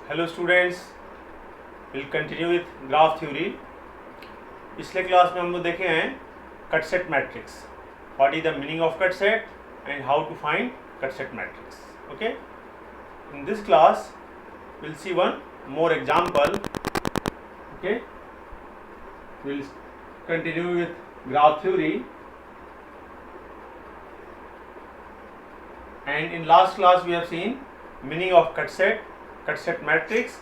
Hello students, will continue with graph theory. पिछले class में हम लोग देखे हैं cut set matrix, what is the meaning of cut set and how to find cut set matrix. Okay, in this class will see one more example. Okay, will continue with graph theory, and in last class we have seen meaning of cut set matrix,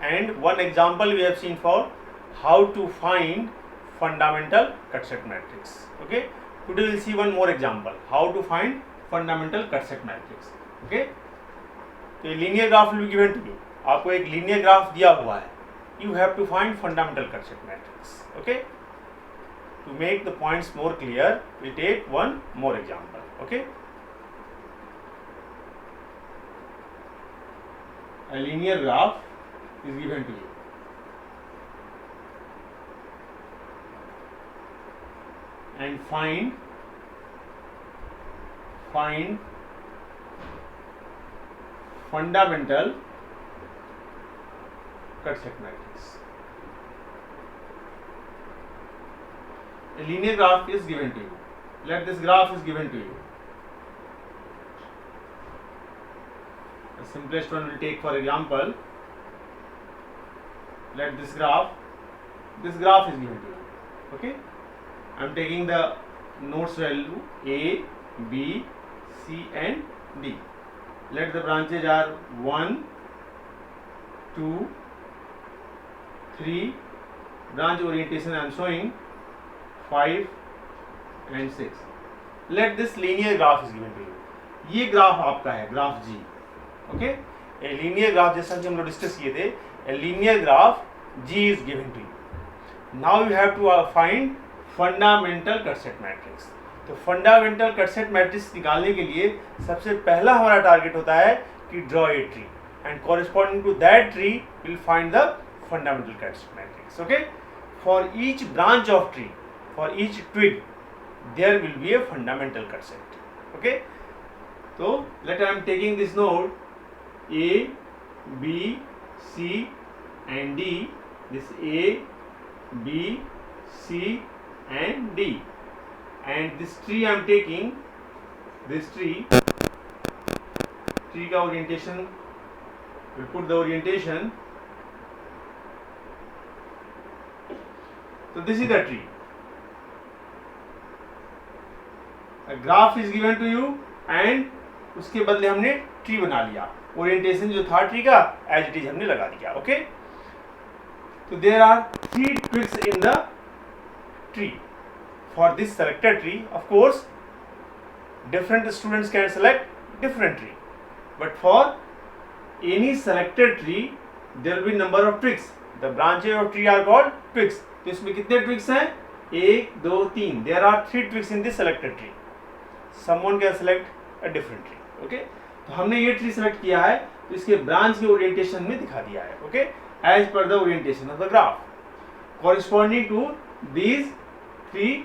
and one example we have seen for how to find fundamental cut set matrix. Okay, today we will see one more example how to find fundamental cut set matrix. Okay, तो linear graph will be given to you, आपको एक linear graph दिया हुआ है, you have to find fundamental cut set matrix. Okay, to make the points more clear we take one more example. Okay, a linear graph is given to you. And find fundamental cut set matrix. A linear graph is given to you. Let this graph is given to you. The simplest one will take, for example, let this graph is given to you. Okay, I am taking the nodes value A, B, C and D. Let the branches are 1, 2, 3. Branch orientation I am showing 5 and 6. Let this linear graph is given to you. ये graph आपका है, graph G. Okay, a linear graph जैसा कि हम लोग discuss किए थे, a linear graph G is given to you. Now you have to find fundamental cut set matrix. तो फंडामेंटल कट सेट मैट्रिक्स निकालने के लिए सबसे पहला हमारा टारगेट होता है कि draw a tree and corresponding to that tree will find the fundamental cut set matrix. Okay, for each branch of tree, for each twig there will be a fundamental cut set. Okay, तो let I am taking this node A, B, C and D. This A, B, C and D. And this tree I am taking, this tree का orientation, we put the orientation. So this is the tree. A graph is given to you and उसके बदले हमने tree बना लिया. Orientation जो था tree का as it is हमने लगा दिया. ओके, तो there are 3 twigs in the tree. For this selected tree, of course different students can select different tree, but for any selected tree there will be number of twigs. The branches of tree are called twigs. तो इसमें कितने twigs हैं? 1, 2, 3. There are 3 twigs in this selected tree. Someone can select a different tree. Okay, तो हमने ये tree select किया है, तो इसके ब्रांच के ओरिएंटेशन में दिखा दिया है. Okay, as per the orientation of the graph corresponding to these 3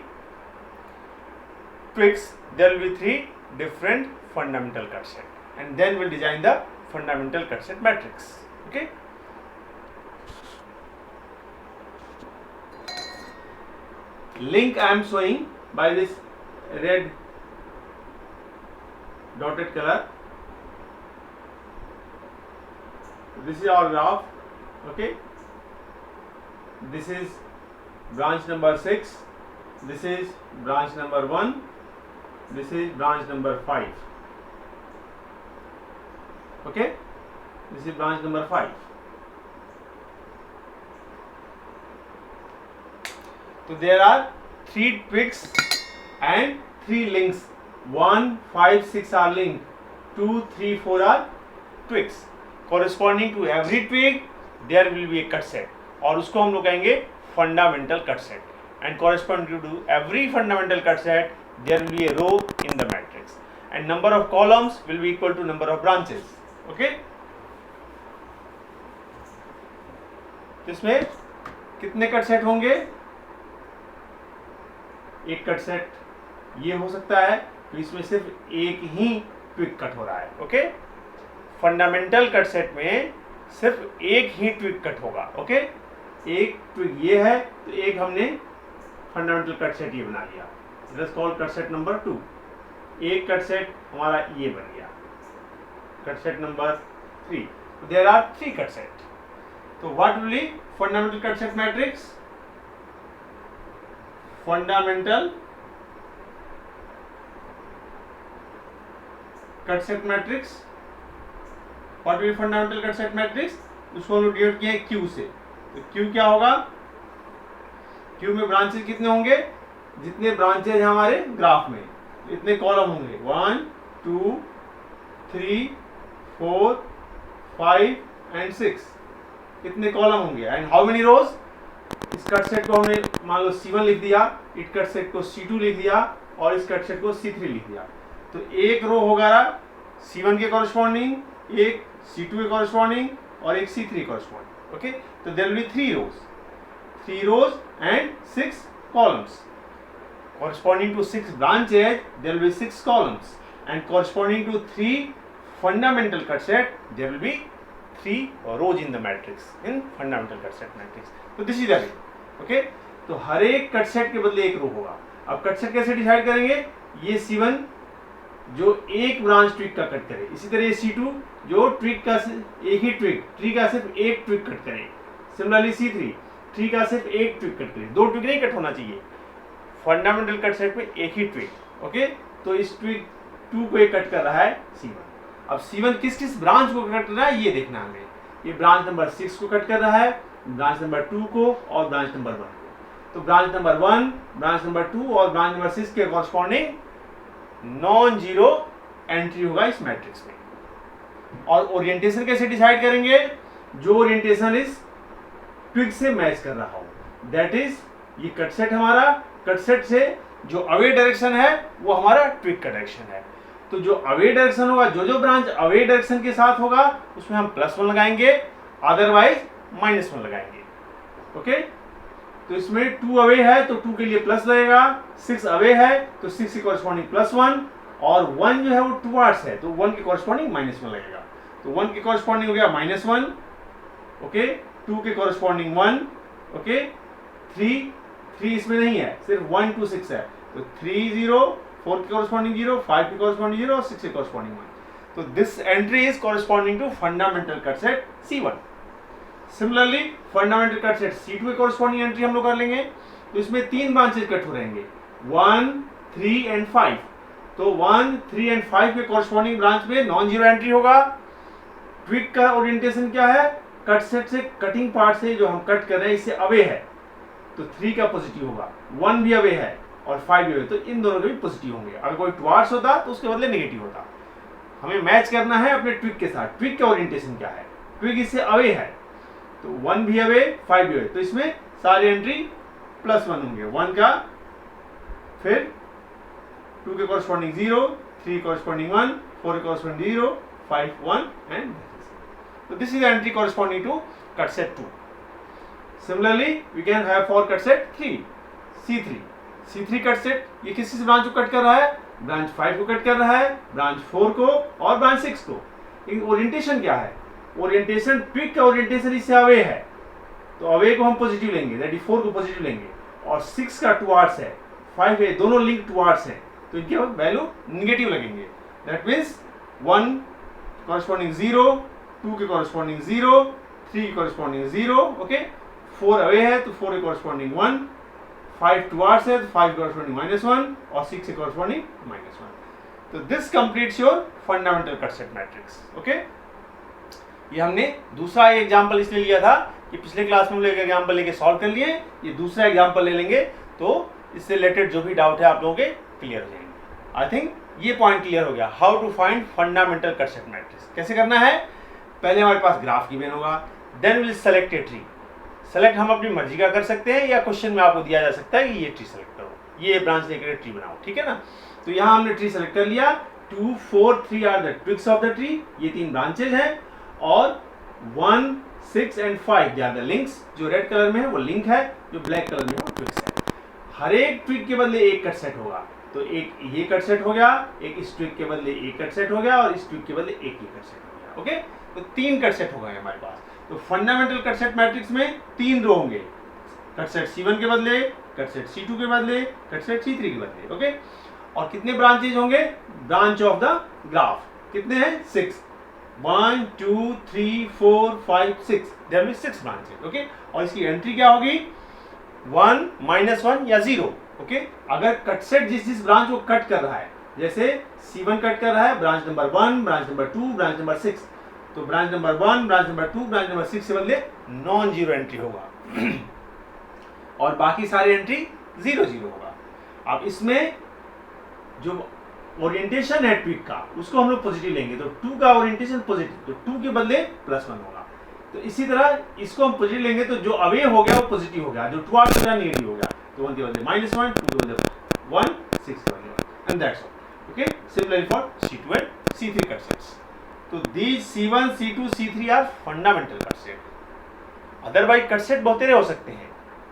twigs there will be 3 different fundamental cut set and then we'll design the fundamental cut set matrix. Okay, link I am showing by this red dotted color. This is our graph. Okay, this is branch number 6, this is branch number 1, this is branch number 5. Okay, this is branch number 5. So there are 3 twigs and 3 links. 1, 5, 6 are linked, 2, 3, 4 are twigs. Corresponding to every twig there will be a cut set, और उसको हम लोग कहेंगे fundamental cut set. And corresponding to every fundamental cut set there will be a row in the matrix and number of columns will be equal to number of branches. Okay, इसमें कितने cut set होंगे? एक cut set ये हो सकता है, तो इसमें सिर्फ एक ही ट्विग कट हो रहा है. ओके, फंडामेंटल कट सेट में सिर्फ एक ही ट्विक कट होगा। ओके, एक ट्विक ये है तो एक हमने फंडामेंटल कट सेट ये बना लिया, it is called cut set number 2। एक कट सेट हमारा ये बन गया, cut set number 3। There are 3 cut set. तो what will be fundamental cut set matrix? Fundamental cut set matrix, what will be fundamental cut set matrix? उसको हम denote किए Q से। तो क्यू क्या होगा? क्यू में ब्रांचेस कितने होंगे? जितने ब्रांचेज हैं हमारे ग्राफ में इतने कॉलम होंगे, 1 2 3 4 5 एंड 6, इतने कॉलम होंगे। एंड हाउ मेनी रोज? इस कट सेट को हमने मान लो C1 लिख दिया, इस कट सेट को C2 लिख दिया और इस कट सेट को C3 लिख दिया। तो एक रो होगा C1 के कॉरस्पॉन्डिंग, एक C2 के कॉरस्पॉन्डिंग और एक C3 कॉरस्पॉन्डिंग। ओके, तो there will be 3 rows and 6 columns. Corresponding to 6 branches, there will be 6 columns, and corresponding to 3 fundamental cut set, there will be 3 rows in the matrix, in fundamental cut set matrix. So this is the way. Okay, तो हर एक cut set के बदले एक रो होगा। अब cut set कैसे decide करेंगे? ये C1 जो एक ब्रांच ट्विक का कट करे, इसी तरह ये C2 जो ट्विक का एक ही ट्री का सिर्फ एक ट्विक कट करे। सिमिलरली C3 ट्री का सिर्फ एक ट्विक कट करे, 2 ट्विक नहीं कट होना चाहिए। फंडामेंटल कट सेट में एक ही ट्विक। ओके, तो इस ट्विक 2 को एक कट कर रहा है C1। अब C1 किस किस ब्रांच को कट कर रहा है ये देखना है हमें। ये ब्रांच नंबर 6 को कट कर रहा है, ब्रांच नंबर 2 को और ब्रांच नंबर 1 को। तो ब्रांच नंबर 1, ब्रांच नंबर 2 और ब्रांच नंबर 6 के कॉरस्पॉन्डिंग नॉन जीरो एंट्री होगा इस मैट्रिक्स में। और ओरिएंटेशन कैसे डिसाइड करेंगे? जो ओरिएंटेशन इस ट्विक से मैच कर रहा हो, दैट इज ये कट सेट हमारा, कट सेट से जो अवे डायरेक्शन है वो हमारा ट्विक का डायरेक्शन है। तो जो अवे डायरेक्शन होगा, जो ब्रांच अवे डायरेक्शन के साथ होगा उसमें हम +1 लगाएंगे, अदरवाइज -1 लगाएंगे। ओके, तो इसमें 2 अवे है तो 2 के लिए प्लस लगेगा, 6 अवे है तो 6 के कॉरस्पॉन्डिंग +1 और 1 जो है वो टुवर्ड्स है तो 1 के कॉरस्पॉन्डिंग -1 लगेगा। तो 1 के कॉरस्पॉन्डिंग हो गया -1। ओके, 2 के कॉरस्पॉन्डिंग 1। ओके, 3 इसमें नहीं है, सिर्फ 1 2 6 है तो 3 0, 4 के कॉरस्पॉन्डिंग 0, 5 के कॉरस्पॉन्डिंग 0 और 6 के कॉरस्पॉन्डिंग 1। तो this entry is corresponding to fundamental cut set C1। Similarly fundamental cut set C2 के कॉरस्पॉन्डिंग एंट्री हम लोग कर लेंगे। तो इसमें 3 ब्रांचेज कट हो रहेंगे, 1 3 एंड 5। तो 1 3 एंड 5 के कॉरस्पॉन्डिंग ब्रांच में नॉन जीरो एंट्री होगा। ट्विक का ओरिएंटेशन क्या है? कट सेट से कटिंग पार्ट से जो हम कट कर रहे हैं इससे अवे है तो 3 का पॉजिटिव होगा, 1 भी अवे है और 5 भी अवे, तो इन दोनों के भी पॉजिटिव होंगे। अगर कोई टुवर्ड्स होता तो उसके बदले नेगेटिव होता। हमें मैच करना है अपने ट्विक के साथ। ट्विक का ओरिएंटेशन क्या है? ट्विक इससे अवे है तो 1 भी अवे 5 भी अवे, तो इसमें सारी एंट्री +1 होंगे। 1 का, फिर 2 के कॉरस्पॉन्डिंग 0, 3 कॉरस्पॉन्डिंग 1, 4 के corresponding 0, 5 1 and so this is the entry corresponding to cut set 2. Similarly, we can have for cut set 3, C3 cut set ये किस ब्रांच को कट कर रहा है? ब्रांच 5 को कट कर रहा है, ब्रांच 4 को और ब्रांच 6 को। ओरिएंटेशन क्या है? ओरिएंटेशन ट्विक का ओरिएंटेशन इससे अवे है तो अवे को हम पॉजिटिव लेंगे, दैट इज 4 को पॉजिटिव लेंगे और 6 का टुवर्ड्स है, 5 है, दोनों लिंक टुवर्ड्स है तो इनके वैल्यू नेगेटिव लगेंगे। दैट मीन्स 1 कॉरस्पॉन्डिंग 0, 2 के कॉरस्पॉन्डिंग 0, 3 के कॉरस्पॉन्डिंग 0। ओके, 4 अवे है तो 4 के कॉरस्पॉन्डिंग 1, 5 टुवर्ड्स है तो 5 के कॉरस्पॉन्डिंग -1 और 6 के कॉरस्पॉन्डिंग -1। तो this completes your fundamental cut set matrix. Okay, ये हमने दूसरा एग्जांपल इसलिए लिया था कि पिछले क्लास में हम लोग एग्जांपल लेके सॉल्व कर लिए, ये दूसरा एग्जांपल ले लेंगे तो इससे रिलेटेड जो भी डाउट है आप लोगों के क्लियर हो जाएंगे। आई थिंक ये पॉइंट क्लियर हो गया। How to find fundamental cut set matrix कैसे करना है? पहले हमारे पास ग्राफ गिवन होगा, then will select a tree. Select हम अपनी मर्जी का कर सकते हैं या क्वेश्चन में आपको दिया जा सकता है कि ये ट्री सेलेक्ट करो, ये ब्रांच लेकर ट्री बनाओ, ठीक है ना। तो यहाँ हमने ट्री सेलेक्ट कर लिया। 2 4 3 are the twigs of the tree, ये 3 ब्रांचेज हैं और 1 6 and 5 they are the links. जो रेड कलर में है वो लिंक है, जो ब्लैक कलर में है वो ट्विक्स है। हर एक ट्विक के बदले एक कट सेट होगा, तो एक ये कट सेट हो गया, एक इस ट्विक के बदले एक कट सेट हो गया और इस ट्विक के बदले एक ये कट सेट हो गया। ओके, तो 3 कट सेट हो गए हमारे पास। तो फंडामेंटल कट सेट मैट्रिक्स में 3 रो होंगे, कट सेट C1 के बदले, कट सेट C2 के बदले, कट सेट C3 के बदले। ओके, और कितने ब्रांचेज होंगे? ब्रांच ऑफ द ग्राफ कितने हैं? 6। 1 2 3 4 5 6, देयर विल 6 ब्रांचेज। ओके, और इसकी एंट्री क्या होगी? 1 -1 या 0। ओके, अगर कट सेट जिस ब्रांच को कट कर रहा है, जैसे C1 कट कर रहा है branch number 1, branch number 2, branch number 6, तो branch number 1, branch number 2, branch number 6 से बदले नॉन जीरो एंट्री होगा और बाकी सारी एंट्री 0 0 होगा। अब इसमें जो ओरिएंटेशन है ट्विक का, उसको हम लोग पॉजिटिव लेंगे, तो 2 का ओरिएंटेशन पॉजिटिव, तो 2 के बदले +1 होगा। तो इसी तरह इसको हम पॉजिटिव लेंगे, तो जो अवे हो गया वो पॉजिटिव हो गया, जो टुवर्ड्स गया नेगेटिव हो गया। तो 1 के बदले -1, 2 के बदले 1, 6 के बदले 1, and that's all. Okay, similarly for C2 and C3 cut sets. So these C1, C2, C3 are fundamental cut set. Otherwise cut set बहुत तरह हो सकते हैं.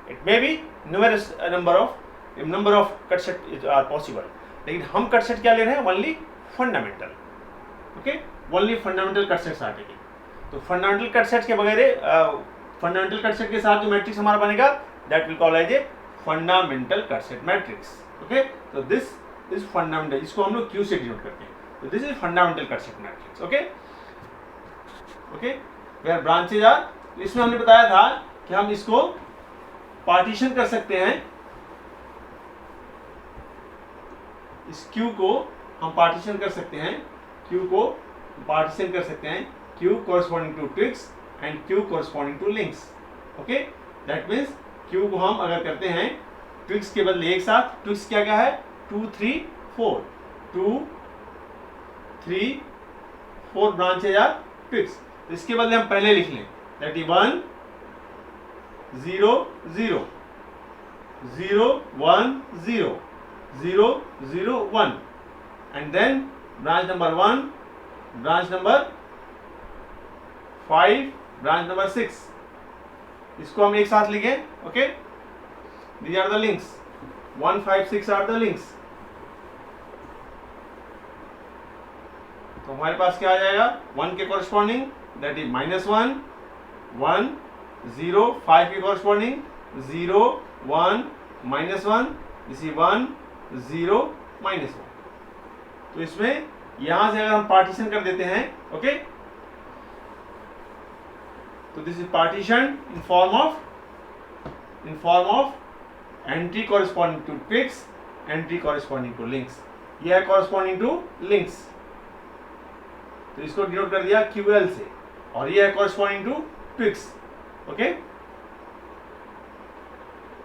It may be numerous number of cut set are possible. लेकिन हम cut set क्या ले रहे हैं? Only fundamental. Okay, only fundamental cut sets are taking. तो fundamental cut sets के बगैर fundamental cut set के साथ जो मैट्रिक्स हमारा बनेगा, that will call as a fundamental cut set matrix. Okay, so this is fundamental, इसको हम लोग क्यू से डिनोट करते हैं। तो this is fundamental cut set matrix. Okay okay, where branches are, इसमें हमने बताया था कि हम इसको पार्टीशन कर सकते हैं, इस क्यू को हम पार्टीशन कर सकते हैं, क्यू को पार्टीशन कर सकते हैं, Q corresponding to twigs and Q corresponding to links. Okay, that means Q को हम अगर करते हैं ट्विक्स के बदले एक साथ, ट्विक्स क्या क्या है? 2 3 4, 2 3 4 ब्रांचेज आर ट्विक्स। तो इसके बदले हम पहले लिख लें, that is 1 0 0 0 1 0 0 0 1, and then branch number 1, branch number 5, branch number 6, इसको हम एक साथ लिखें। Okay, these are the links, 1 5 6 are the links. तो हमारे पास क्या आ जाएगा? 1 के कॉरस्पॉन्डिंग दैट इज -1 1 0, 5 के कॉरस्पॉन्डिंग 0 1 -1, दिस इज 1 0 -1। तो इसमें यहां से अगर हम पार्टीशन कर देते हैं, ओके, तो this is partition in form of entry corresponding to twigs, entry corresponding to links. यह है कॉरस्पॉन्डिंग टू लिंक्स, तो इसको डिनोट कर दिया QL से, और ये है कॉरस्पॉन्डिंग टू ट्विक्स। ओके,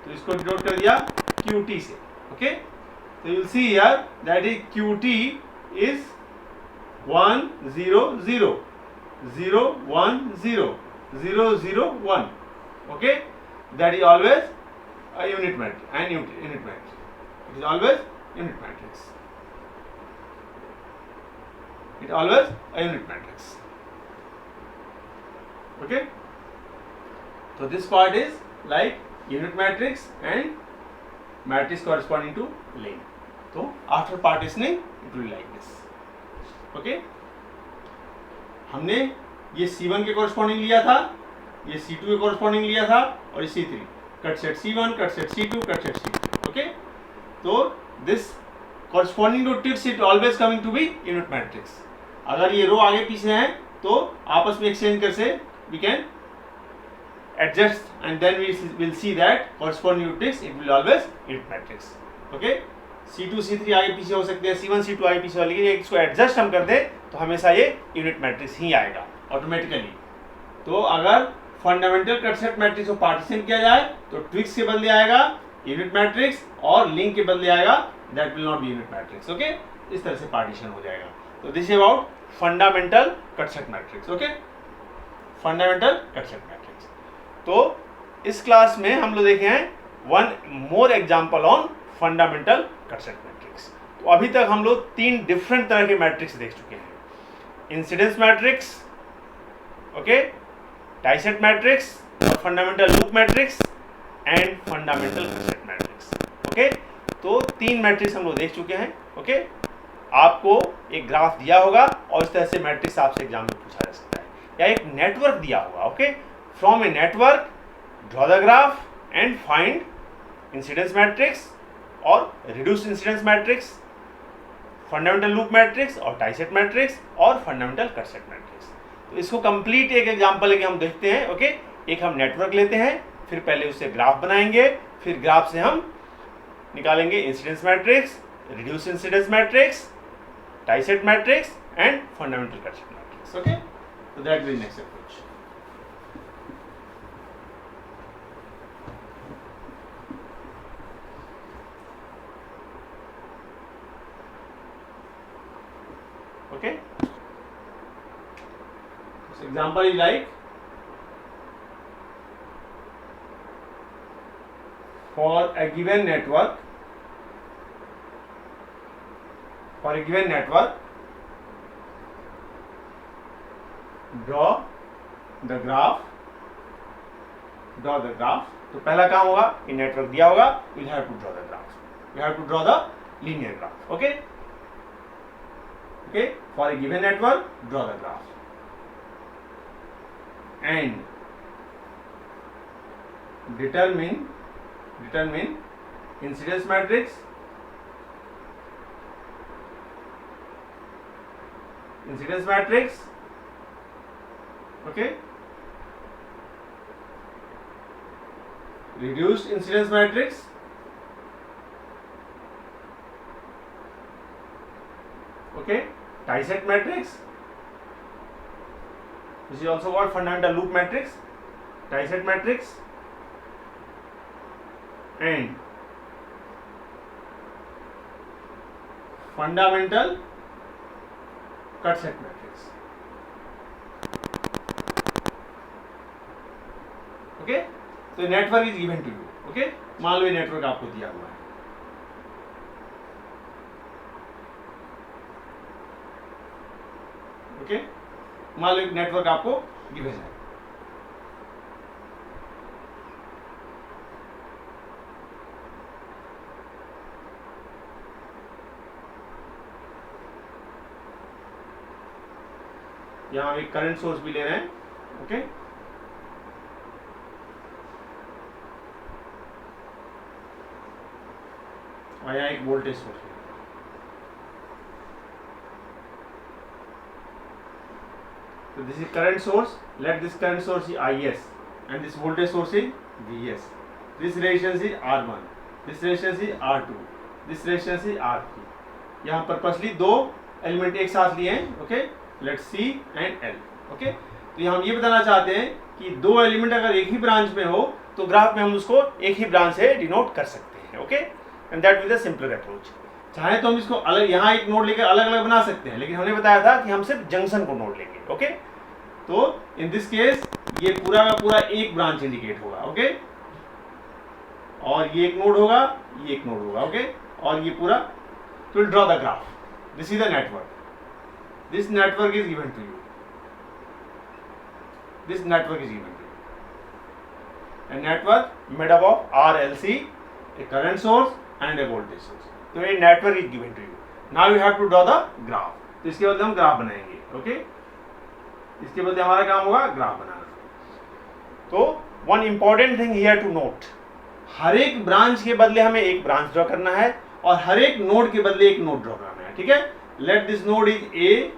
तो इसको डिनोट कर दिया QT से। ओके, तो you will see here that is QT is 1 0 0 0 1 0 0 0 1। Okay, that is always a unit matrix and unit matrix. It is always unit matrix. It always a unit matrix. Okay. So this part is like unit matrix and matrix corresponding to lane. So after partitioning, it will be like this. Okay. हमने ये C1 के corresponding लिया था, ये C2 के corresponding लिया था, और ये C3। Cut set C1, cut set C2, cut set C3। Okay, तो this corresponding to twigs it always coming to be unit matrix. अगर ये रो आगे पीछे हैं तो आपस में एक्सचेंज कर से we can adjust and then we will see that corresponding to twigs it will always unit matrix. Okay, C2 C3 आगे पीछे हो सकते हैं, C1 C2 आगे पीछे, लेकिन इसको एडजस्ट हम कर दें तो हमेशा ये यूनिट मैट्रिक्स ही आएगा ऑटोमेटिकली। तो अगर फंडामेंटल कट सेट मैट्रिक्स को पार्टीशन किया जाए तो ट्विक्स के बदले आएगा यूनिट मैट्रिक्स, और लिंक के बदले आएगा that will not be unit matrix. Okay, इस तरह से पार्टीशन हो जाएगा। तो this is about fundamental cut set matrix. Okay, fundamental cut set matrix. तो इस क्लास में हम लोग देखे हैं 1 more example on fundamental cut set matrix. तो अभी तक हम लोग 3 डिफरेंट तरह के मैट्रिक्स देख चुके हैं, इंसिडेंस मैट्रिक्स, ओके, डाइसेट मैट्रिक्स, और fundamental loop matrix and fundamental cut set matrix. Okay, तो 3 मैट्रिक्स हम लोग देख चुके हैं। ओके, आपको एक ग्राफ दिया होगा और इस तरह से मैट्रिक्स आपसे एग्जाम में पूछा जा सकता है। या एक नेटवर्क दिया होगा. Okay, from a network draw the graph and find incidence matrix और reduce incidence matrix, fundamental loop matrix और टाइसेट मैट्रिक्स और फंडामेंटल कट सेट मैट्रिक्स. तो इसको कंप्लीट एक एग्जांपल लेके हम देखते हैं. ओके, एक हम नेटवर्क लेते हैं, फिर पहले उससे ग्राफ बनाएंगे, फिर ग्राफ से हम निकालेंगे incidence matrix, reduce incidence matrix, tieset matrix and fundamental cut set matrix. Okay, so that will be next approach. Okay, so example is like for a given network, draw the graph. तो पहला काम होगा कि network दिया होगा, you have to draw the graph, you have to draw the linear graph. Okay, for a given network draw the graph and determine incidence matrix, okay, reduced incidence matrix, okay, Tyset matrix, which is also called fundamental loop matrix, Tyset matrix, and fundamental cut set matrix. Okay, so network is given to you. Okay, मान लो ये network आपको दिया हुआ है. Okay, मान लो एक network आपको given है. यहां एक करंट सोर्स भी ले रहे हैं. ओके, और यहाँ एक वोल्टेज सोर्स है. So this is current source. Let this current source is IS and this voltage source is VS. This resistance is R1. This resistance is R2. This resistance is R3. यहाँ purposely दो element एक साथ लिए हैं. Okay, let C and L. Okay, तो यहाँ हम ये बताना चाहते हैं कि दो एलिमेंट अगर एक ही ब्रांच में हो तो ग्राफ में हम उसको एक ही ब्रांच से डिनोट कर सकते हैं. Okay, and that will the simpler approach. चाहे तो हम इसको अलग यहाँ एक नोड लेकर अलग अलग बना सकते हैं, लेकिन हमने बताया था कि हम सिर्फ जंक्शन को नोड लेंगे. ओके, तो इन दिस केस ये पूरा का पूरा एक ब्रांच इंडिकेट होगा. ओके, और ये एक नोड होगा, ये एक नोड होगा. ओके, और ये पूरा. तो draw the graph. This is the network. This network is given to you. This network is given to you. A network made up of RLC, a current source and a voltage source. तो ये network is given to you. Now you have to draw the graph. तो इसके बाद हम graph बनाएंगे. Okay, इसके बदले हमारा काम होगा ग्राफ बनाना. तो one important thing here to note, हर एक ब्रांच के बदले हमें एक ब्रांच ड्रॉ करना है और हर एक नोड के बदले एक नोड ड्रॉ करना है. ठीक है, let this node is A,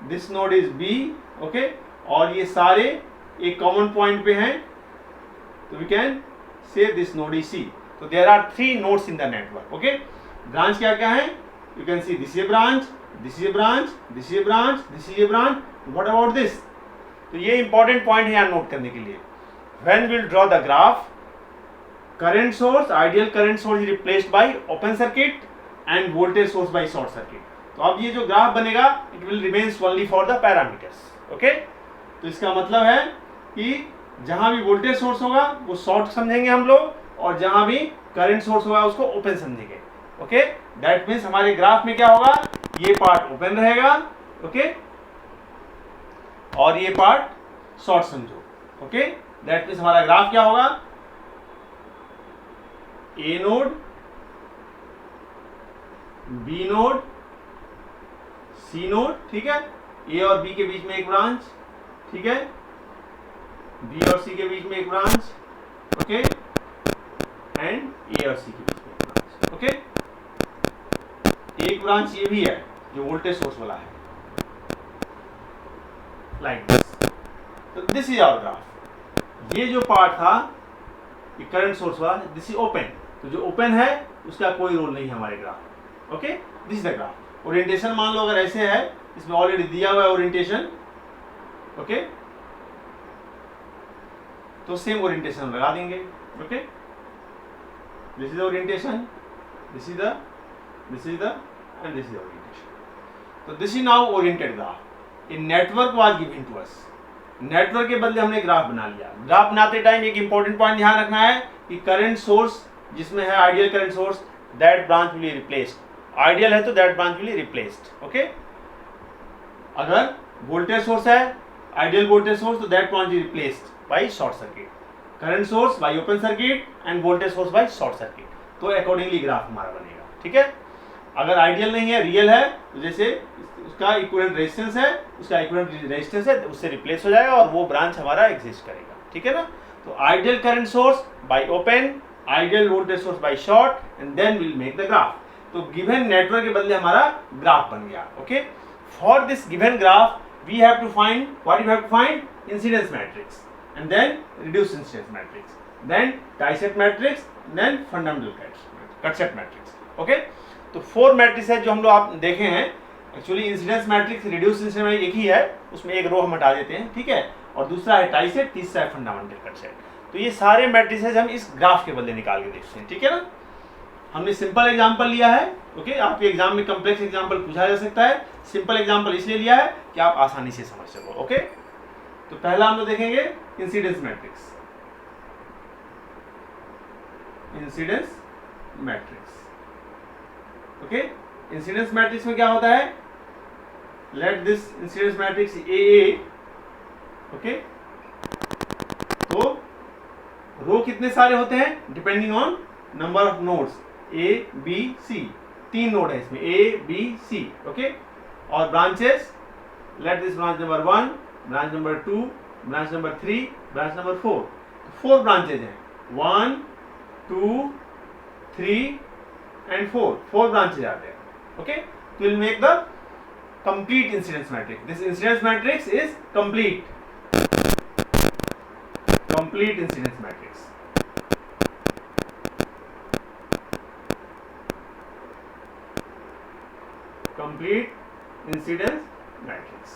this node is B. Okay, और ये सारे एक कॉमन पॉइंट पे हैं, तो we can say this node is C. तो there are 3 nodes in the network. Okay, branch क्या क्या है? You can see this is a branch, this is a branch, this is a branch, this is a branch. What about this? तो ये important point है यहाँ note करने के लिए. When will draw the graph, current source, ideal current source is replaced by open circuit and voltage source by short circuit. तो अब ये जो ग्राफ बनेगा it will remains only for the parameters. Okay, तो इसका मतलब है कि जहां भी वोल्टेज सोर्स होगा वो शॉर्ट समझेंगे हम लोग, और जहां भी करंट सोर्स होगा उसको ओपन समझेंगे. ओके, दैट मीन्स हमारे ग्राफ में क्या होगा, ये पार्ट ओपन रहेगा. ओके, और ये पार्ट शॉर्ट समझो. ओके, दैट मीन्स हमारा ग्राफ क्या होगा, ए नोड, बी नोड, सी नोड. ठीक है, ए और बी के बीच में एक ब्रांच. ठीक है, बी और सी के बीच में एक ब्रांच, ओके, एंड ए और सी के बीच में एक ब्रांच, ओके। एक ब्रांच ये भी है जो वोल्टेज सोर्स वाला है, लाइक दिस। तो दिस इज आवर ग्राफ। ये जो पार्ट था ये करंट सोर्स वाला, दिस इज ओपन। तो जो ओपन है उसका कोई रोल नहीं है हमारे graph, okay. This is the graph. Orientation मान लो अगर ऐसे है, इसमें ऑलरेडी दिया हुआ है ओरिएंटेशन, ओके, तो सेम ओरिएंटेशन लगा देंगे, okay. This is the orientation, this is the and this is the orientation. So this is now oriented graph. A network was given to us. Network के बदले हमने graph बना लिया। Graph बनाते time एक important point ध्यान रखना है कि करंट सोर्स जिसमें है ideal current source, that branch will be replaced. Ideal है तो that branch will be replaced, okay. अगर वोल्टेज सोर्स है, आइडियल वोल्टेज सोर्स, तो that branch will replaced by short circuit. Current source by open circuit and voltage source by short circuit. तो accordingly graph हमारा बनेगा, ठीक है। अगर ideal नहीं है, रियल है, तो जैसे उसका इक्विवेलेंट रेजिस्टेंस है, उसका इक्विवेलेंट रेजिस्टेंस है, उससे रिप्लेस हो जाएगा और वो ब्रांच हमारा एग्जिस्ट करेगा, ठीक है ना। तो ideal current source by open, ideal voltage source by short, and then will make the graph. तो गिवन नेटवर्क के बदले हमारा ग्राफ बन गया, okay. For this given graph we have to find what you have to find, incidence matrix, and then reduce incidence matrix, then tieset matrix, then fundamental cutset matrix, okay. तो 4 matrix है जो हम लोग आप देखे हैं। Actually incidence matrix, reduce incidence matrix एक ही है, उसमें एक रो हम हटा देते हैं, ठीक है। और दूसरा है टाइसेट, तीसरा है फंडामेंटल कटसेट। तो ये सारे मैट्रिक्स हम इस ग्राफ के बदले निकाल के देखते हैं, ठीक है ना। हमने सिंपल एग्जांपल लिया है, ओके। आपके एग्जाम में कॉम्प्लेक्स एग्जांपल पूछा जा सकता है। सिंपल एग्जांपल इसलिए लिया है कि आप आसानी से समझ सको, ओके। तो पहला हम लोग देखेंगे incidence matrix. Incidence matrix, okay. Incidence matrix में क्या होता है, let this incidence matrix A, okay. तो रो कितने सारे होते हैं, depending on number of nodes, A B C, 3 node है इसमें, ए बी सी, ओके। और branches, let this branch number 1, branch number 2, branch number 3, branch number 4। 4 branches हैं, 1 2 3 and 4 branches are there, okay. So we'll make the complete incidence matrix. This incidence matrix is complete incidence matrix, complete incidence matrix,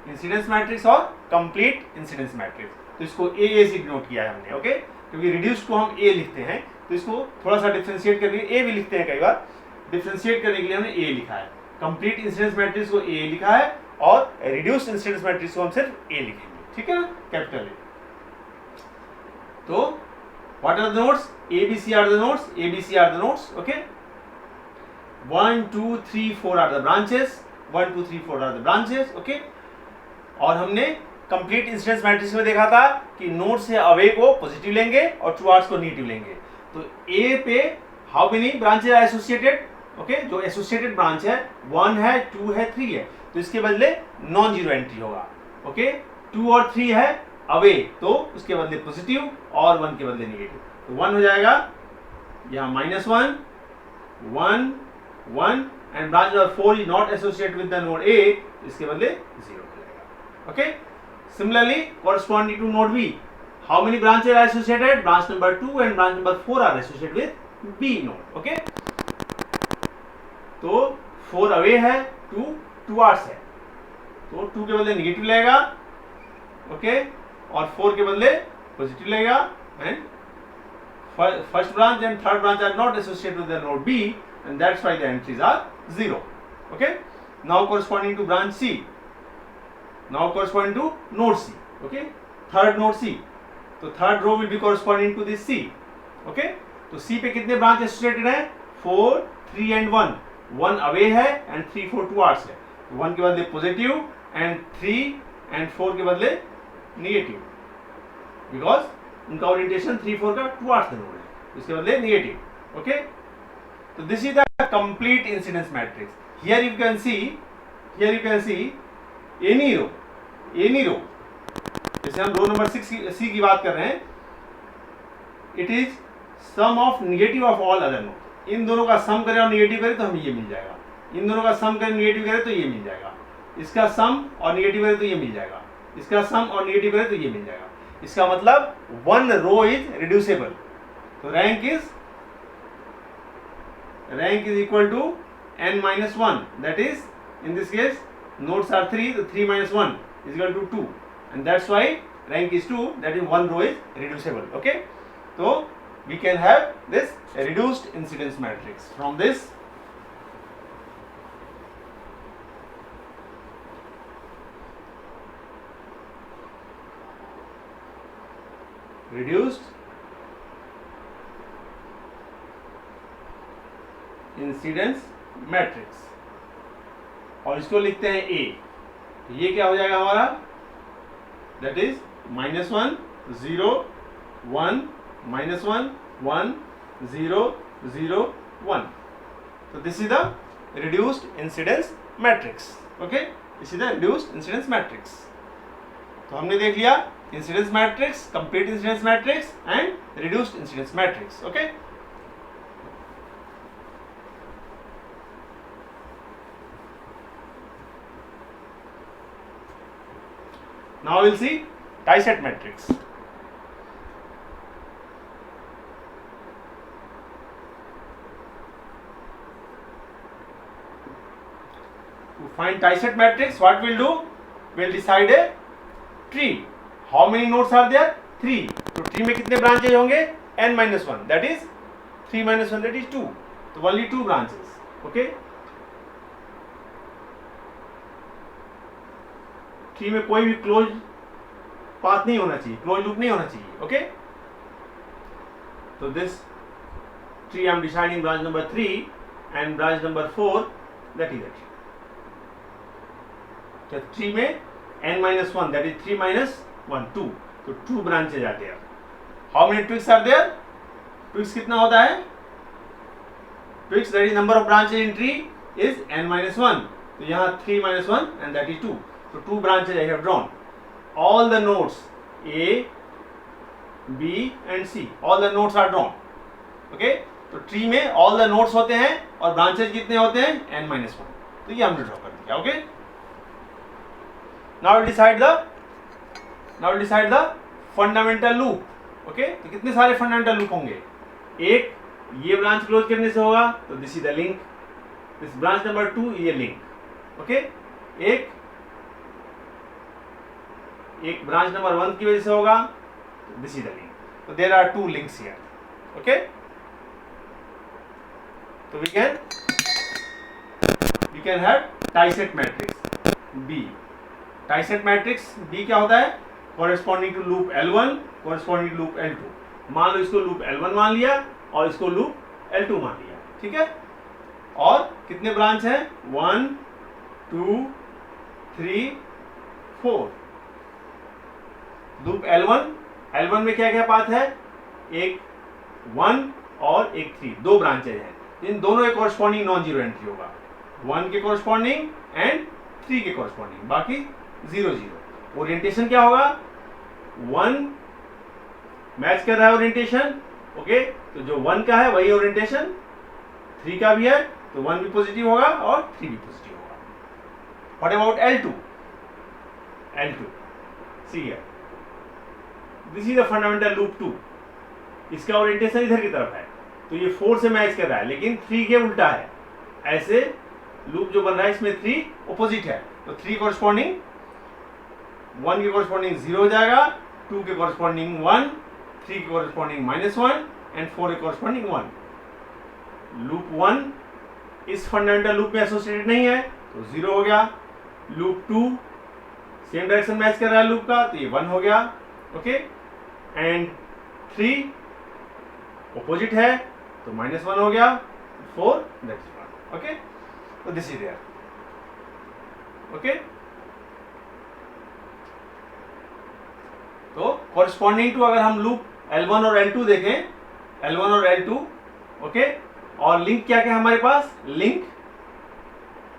incidence matrix और complete incidence matrix। तो इसको ए से denote किया है हमने, okay. क्योंकि reduce को हम ए लिखते हैं, तो इसको थोड़ा सा डिफरेंशिएट करके ए भी लिखते हैं कई बार, डिफरेंशिएट करने के लिए हमने ए लिखा है। कंप्लीट इंसिडेंस मैट्रिक्स को ए लिखा है और रिड्यूस इंसिडेंस मैट्रिक्स को हम सिर्फ ए लिखेंगे, ठीक है ना, कैपिटल ए। तो what are the nodes, A B C are the nodes, A B C are the nodes, okay. 1 2 3 4 are the branches, 1 2 3 4 are the branches, okay. और हमने कंप्लीट इंसिडेंस मैट्रिक्स में देखा था कि नोड से अवे को positive लेंगे और टुवर्ड्स को नेगेटिव लेंगे। तो ए पे how many branches are associated, okay. जो एसोसिएटेड ब्रांच है 1 है, 2 है, 3 है, तो इसके बदले नॉन जीरो एंट्री होगा, ओके। 2 और 3 है अवे, तो उसके बदले पॉजिटिव और 1 के बदले नेगेटिव, तो 1 हो जाएगा यहाँ -1 1 1, and branch number 4 is not associated with the node A, इसके बदले 0 हो जाएगा, okay. Similarly, corresponding to node B, how many branches are associated? Branch number 2 and branch number 4 are associated with B node, okay? तो 4 away है, 2 towards है, तो 2 के बदले नेगेटिव लेगा, ओके, और 4 के बदले पॉजिटिव लेगा, and first branch and third branch are not associated with the node B, and that's why the entries are 0, okay. Now corresponding to branch C, now corresponding to node C, okay, third node C, तो third row will be corresponding to this C, okay. तो C पे कितने branch associated है, 4 3 and 1, 1 away है and 3 4 towards है, 1 के बदले positive and 3 and 4 के बदले नेगेटिव, बिकॉज उनका ओरिएंटेशन 3 4 का टुवर्ड्स द नोड है, इसके बदले नेगेटिव, ओके। तो this is the complete incidence matrix. Here you can see any row any row, जैसे हम रो नंबर 6 सी की बात कर रहे हैं, it is sum of negative of all other node. इन दोनों का सम करें और निगेटिव करें तो हमें ये मिल जाएगा, इन दोनों का सम करें निगेटिव करें तो ये मिल जाएगा, इसका सम और निगेटिव करें तो ये मिल जाएगा, इसका सम और निगेटिव करें तो ये मिल जाएगा। इसका मतलब वन रो इज रिड्यूसेबल। तो rank is equal to n minus 1, that is in this case nodes are 3, so 3 minus 1 is equal to 2, and that's why rank is 2, that is one row is reducible. Okay, so we can have this reduced incidence matrix from this. Reduced incidence matrix, और इसको लिखते हैं ए। ये क्या हो जाएगा हमारा, that is -1 0 1 -1 1 0 0 1। तो this is the reduced incidence matrix. Okay, this is the reduced incidence matrix. तो हमने देख लिया incidence matrix, complete incidence matrix and reduced incidence matrix. Okay, now we'll see die-set matrix. To find die-set matrix, what we'll do, we'll decide a tree. How many nodes are there? 3. तो tree में कितने branches होंगे? n-1, that is 3 minus 1, that is 2. तो only 2 branches. Okay, tree में कोई भी close path नहीं होना चाहिए, क्लोज लूप नहीं होना चाहिए। ओके, तो this tree I am deciding branch number 3 and branch number 4, that is it. तो ट्री में n-1, दैट इज 3 minus 1 2, तो 2 branches are there. How many twigs are there? Twigs कितना होता है? Twigs that is number of branches in tree is n-1, तो यहाँ 3 minus 1 and that is 2। So 2 branches I have drawn. All the nodes A, B and C, all the nodes are drawn. Okay, तो tree में all the nodes होते हैं और branches कितने होते हैं? n-1। तो ये हमने ड्रॉ कर दिया। Okay, now we'll decide the fundamental loop. Okay, तो कितने सारे फंडामेंटल लूप होंगे? एक ये ब्रांच क्लोज करने से होगा, तो this is the link, this branch number 2 ये लिंक। ओके, एक ब्रांच नंबर 1 की वजह से होगा, दिस इज द लिंक। तो there are 2 links here. Okay, तो we can have tieset matrix B. Tieset matrix B क्या होता है? Corresponding to loop L1, corresponding to loop L2। मान लो इसको लूप L1 मान लिया और इसको लूप L2 मान लिया, ठीक है। और कितने ब्रांच हैं? 1 2 3 4। लूप L1 में क्या क्या पाथ है? एक 1 और एक 3, 2 ब्रांचेज हैं। इन दोनों के कॉरस्पॉन्डिंग नॉन जीरो एंट्री होगा, 1 के कॉरस्पॉन्डिंग एंड 3 के कॉरस्पॉन्डिंग, बाकी 0 0। ओरिएंटेशन क्या होगा? 1 मैच कर रहा है ओरिएंटेशन। ओके, तो जो 1 का है वही ओरिएंटेशन 3 का भी है, तो 1 भी पॉजिटिव होगा और 3 भी पॉजिटिव होगा। What about L2? See here, this is the fundamental loop 2। इसका ओरिएंटेशन इधर की तरफ है, तो ये 4 से मैच कर रहा है, लेकिन 3 के उल्टा है। ऐसे लूप जो बन रहा है इसमें 3 ऑपोजिट है, तो 3 कॉरस्पॉन्डिंग 1 के कॉरस्पॉन्डिंग 0 हो जाएगा, 2 के कॉरस्पॉन्डिंग 1, 3 के कॉरस्पॉन्डिंग -1 एंड 4 के कॉरस्पॉन्डिंग 1। लूप 1 इस फंडामेंटल लूप में एसोसिएटेड नहीं है, तो 0 हो गया। लूप 2 सेम डायरेक्शन मैच कर रहा है लूप का, तो ये 1 हो गया। ओके, एंड 3 ऑपोजिट है, तो -1 हो गया, 4 दैट इज 1। ओके, तो दिस इज देयर। ओके, तो कॉरस्पॉन्डिंग टू अगर हम लूप L1 और L2 देखें, L1 और L2, ओके, और लिंक क्या क्या है हमारे पास? लिंक,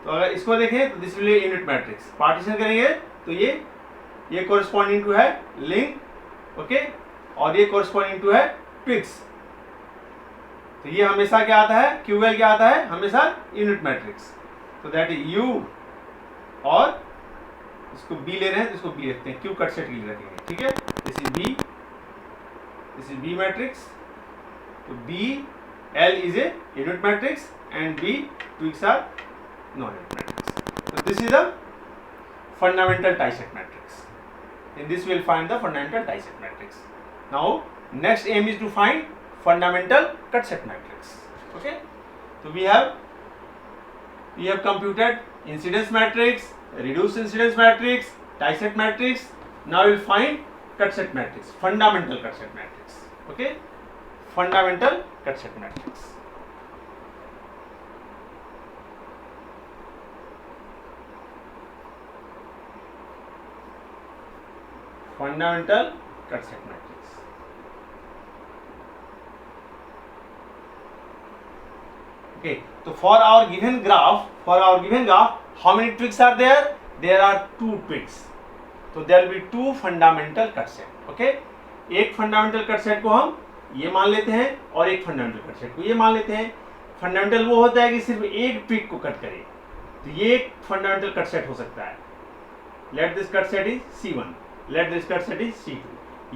तो अगर इसको देखें तो this will be unit matrix. Partition करेंगे तो ये ये कोरिस्पॉन्डिंग टू है लिंक, ओके, और ये कोरिस्पॉन्डिंग टू है ट्विग्स। तो ये हमेशा क्या आता है, QL क्या आता है, हमेशा यूनिट मैट्रिक्स। तो दैट इज U, और इसको B ले रहे हैं तो इसको B रखते हैं, Q कट सेट के लिए रखेंगे, ठीक है। This is B matrix. तो BL is a unit matrix and B twigs are non unit matrix. So this is the fundamental tie-set matrix. In this we will find the fundamental tie-set matrix. Now next aim is to find fundamental cut-set matrix. Okay. So we have computed incidence matrix, reduced incidence matrix, tie-set matrix. Now we will find cut-set matrix, fundamental cut-set matrix. Okay. Fundamental cut-set matrix. Fundamental cut set matrix. Okay, so for our given graph, how many twigs are there? There are 2 twigs. So there will be 2 fundamental cut set. Okay, एक fundamental cut set को हम ये मान लेते हैं और एक fundamental cut set को ये मान लेते हैं। fundamental वो होता है कि सिर्फ एक twig को कट करे, तो ये एक fundamental cut set हो सकता है। Let this cut set is C1. Let this cut set is C2.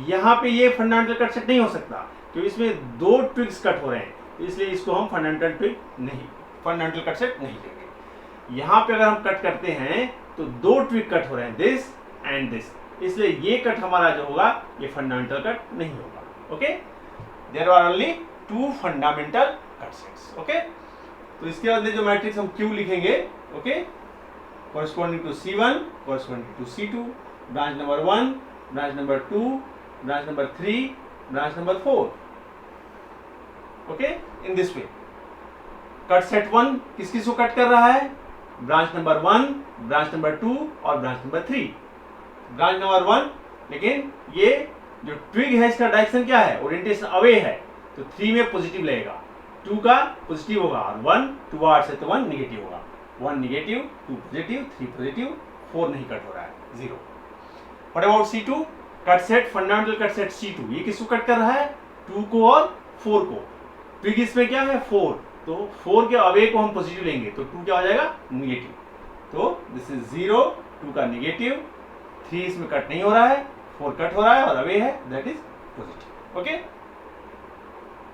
यहाँ पे ये फंडामेंटल कट सेट नहीं हो सकता क्योंकि इसमें 2 ट्विग्स कट हो रहे हैं, इसलिए इसको हम फंडामेंटल कट सेट नहीं लेंगे। यहाँ पे अगर हम कट करते हैं तो 2 ट्विग कट हो रहे हैं, दिस एंड दिस, इसलिए ये कट हमारा जो होगा ये फंडामेंटल कट नहीं होगा। Okay, there are only 2 fundamental cut sets. Okay, तो इसके बाद जो मैट्रिक्स हम Q लिखेंगे, okay, corresponding to C1, corresponding to C2, branch number 1, branch number 2, branch number 3, branch number 4. Okay, in this way. Cut set 1 किस किस को cut कर रहा है? ब्रांच नंबर 1, ब्रांच नंबर 2 और ब्रांच नंबर 3। ब्रांच नंबर 1, लेकिन ये जो ट्विग है इसका डायरेक्शन क्या है, ओरिएंटेशन अवे है, तो 3 में पॉजिटिव लगेगा, 2 का पॉजिटिव होगा और 1 टुवर्ड्स है तो 1 नेगेटिव होगा, 1 नेगेटिव, 2 पॉजिटिव, 3 पॉजिटिव, 4 नहीं कट हो रहा है, 0। What about C2? Cut set, fundamental cut set C2, ये किसको कट कर रहा है, 2 को और 4 को। ट्विग इसमें क्या है, 4, तो 4 के अवे को हम पॉजिटिव लेंगे तो 2 क्या हो जाएगा, नेगेटिव। तो दिस इज 0, 2 का नेगेटिव, 3 इसमें कट नहीं हो रहा है, 4 कट हो रहा है और अवे है, दैट इज पॉजिटिव। ओके,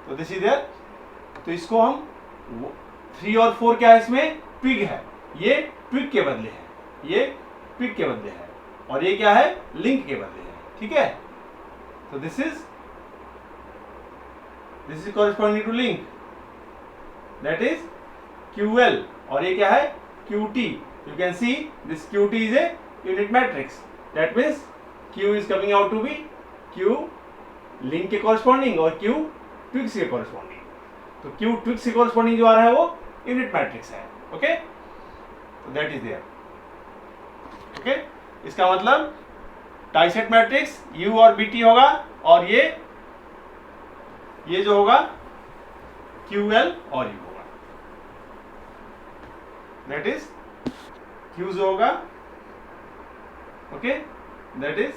तो दिस इज देयर। तो इसको हम 3 और 4 क्या है, इसमें ट्विग है, ये ट्विग के बदले है, ये ट्विग के बदले है, और ये क्या है, लिंक के बदले है, ठीक है। तो this is corresponding to link, that is QL, और ये क्या है, QT। You can see this QT is a unit matrix, that means Q is coming out to be Q link के कॉरेस्पॉन्डिंग और Q ट्विग्स के corresponding. तो Q twigs के corresponding जो आ रहा है वो यूनिट मैट्रिक्स है। ओके, तो दैट इज देयर। ओके, इसका मतलब टाइसेट मैट्रिक्स U और BT होगा, और ये जो होगा QL और U होगा, दैट इज Q जो होगा, ओके, दैट इज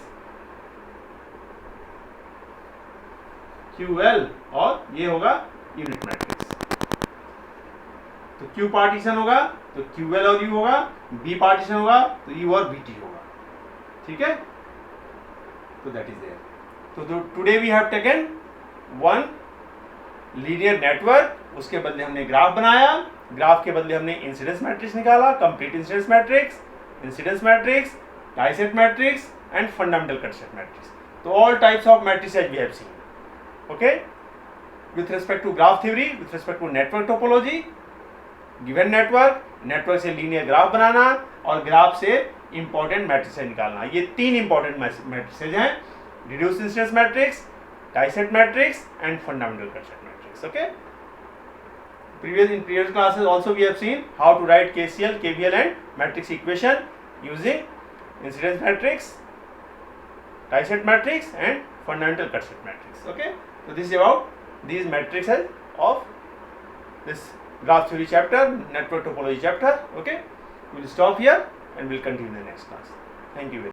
QL, और ये होगा यूनिट मैट्रिक्स। तो Q पार्टीशन होगा तो QL और U होगा, B पार्टीशन होगा तो U और BT होगा, ठीक है। तो दैट इज देयर। तो today we have taken one linear network, उसके बदले हमने ग्राफ बनाया, ग्राफ के बदले हमने इंसिडेंस मैट्रिक्स निकाला, complete incidence matrix, tieset matrix and fundamental cut set matrix. तो all types of matrices we have seen. Okay, with respect to graph theory, with respect to network topology, given network से linear graph बनाना और graph से important matrices निकालना, ये 3 important matrices हैं, reduce incidence matrix, tieset matrix and fundamental cut set matrix. Okay, in previous classes also we have seen how to write KCL, KVL and matrix equation using incidence matrix, tie-set matrix and fundamental cut set matrix. Okay, so this is about these matrices of this graph theory chapter, network topology chapter. Okay, we will stop here and we will continue in the next class. Thank you very much.